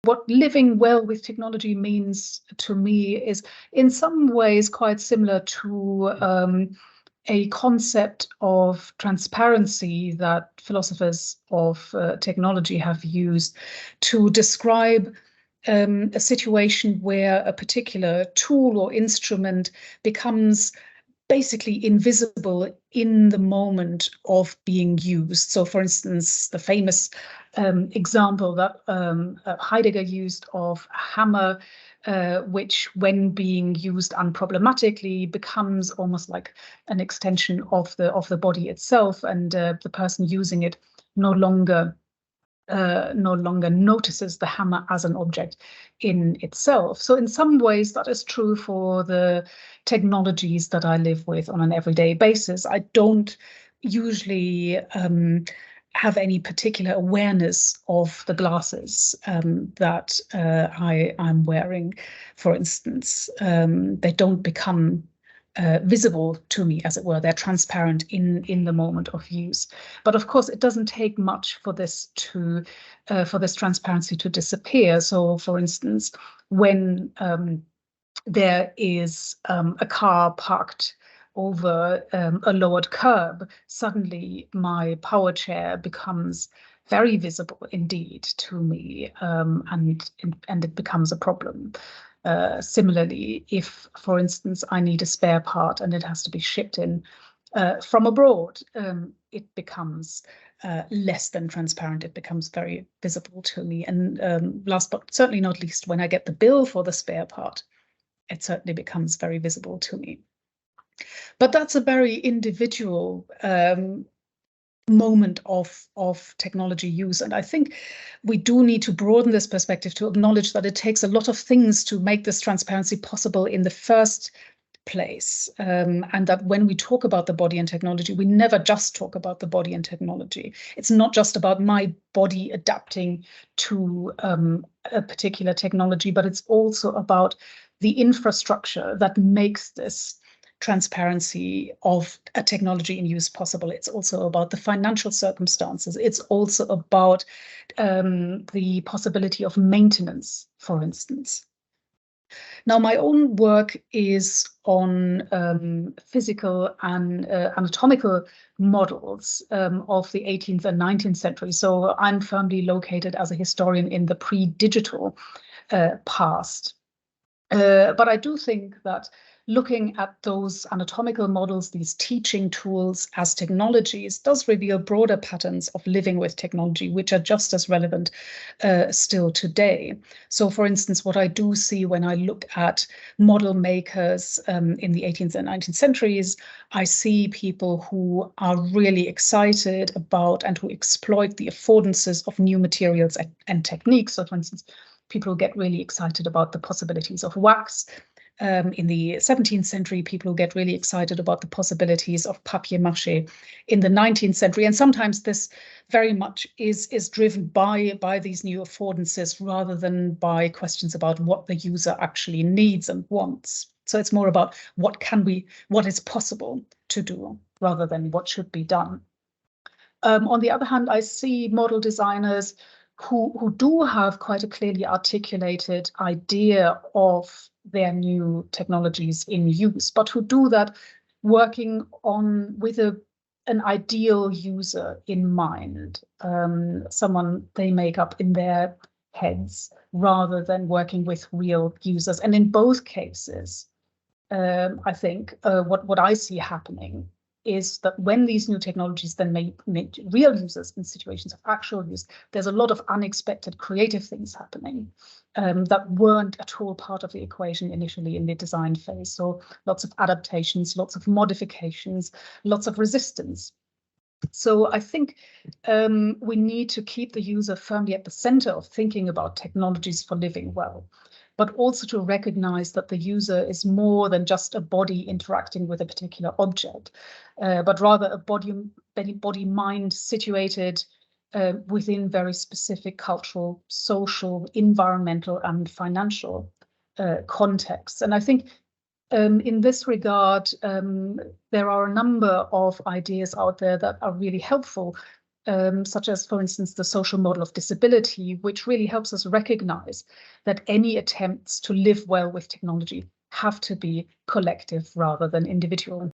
what living well with technology means to me is in some ways quite similar to a concept of transparency that philosophers of technology have used to describe a situation where a particular tool or instrument becomes basically invisible in the moment of being used. So, for instance, the famous example that Heidegger used of a hammer, which, when being used unproblematically, becomes almost like an extension of the body itself, and the person using it no longer notices the hammer as an object in itself. So in some ways that is true for the technologies that I live with on an everyday basis. I don't usually have any particular awareness of the glasses that I'm wearing, for instance. They don't become visible to me, as it were. They're transparent in the moment of use. But of course, it doesn't take much for this transparency to disappear. So, for instance, when there is a car parked over a lowered curb, suddenly my power chair becomes very visible indeed to me, and it becomes a problem. Similarly, if, for instance, I need a spare part and it has to be shipped in from abroad, it becomes less than transparent. It becomes very visible to me. And last but certainly not least, when I get the bill for the spare part, it certainly becomes very visible to me. But that's a very individual moment of technology use. And I think we do need to broaden this perspective to acknowledge that it takes a lot of things to make this transparency possible in the first place. And that when we talk about the body and technology, we never just talk about the body and technology. It's not just about my body adapting to a particular technology, but it's also about the infrastructure that makes this transparency of a technology in use possible. It's also about the financial circumstances. It's also about the possibility of maintenance, for instance. Now, my own work is on physical and anatomical models of the 18th and 19th century. So I'm firmly located as a historian in the pre-digital past. But I do think that looking at those anatomical models, these teaching tools as technologies, does reveal broader patterns of living with technology, which are just as relevant still today. So, for instance, what I do see when I look at model makers in the 18th and 19th centuries, I see people who are really excited about and who exploit the affordances of new materials and techniques. So, for instance, people get really excited about the possibilities of wax. In the 17th century, people get really excited about the possibilities of papier-mâché in the 19th century. And sometimes this very much is driven by these new affordances rather than by questions about what the user actually needs and wants. So it's more about what is possible to do rather than what should be done. On the other hand, I see model designers who do have quite a clearly articulated idea of their new technologies in use, but who do that working with an ideal user in mind, someone they make up in their heads rather than working with real users. And in both cases, I think what I see happening is that when these new technologies then make real users in situations of actual use, there's a lot of unexpected creative things happening that weren't at all part of the equation initially in the design phase. So lots of adaptations, lots of modifications, lots of resistance. So I think we need to keep the user firmly at the center of thinking about technologies for living well, but also to recognize that the user is more than just a body interacting with a particular object, but rather a body-mind situated within very specific cultural, social, environmental, and financial contexts. And I think in this regard, there are a number of ideas out there that are really helpful such as, for instance, the social model of disability, which really helps us recognize that any attempts to live well with technology have to be collective rather than individual.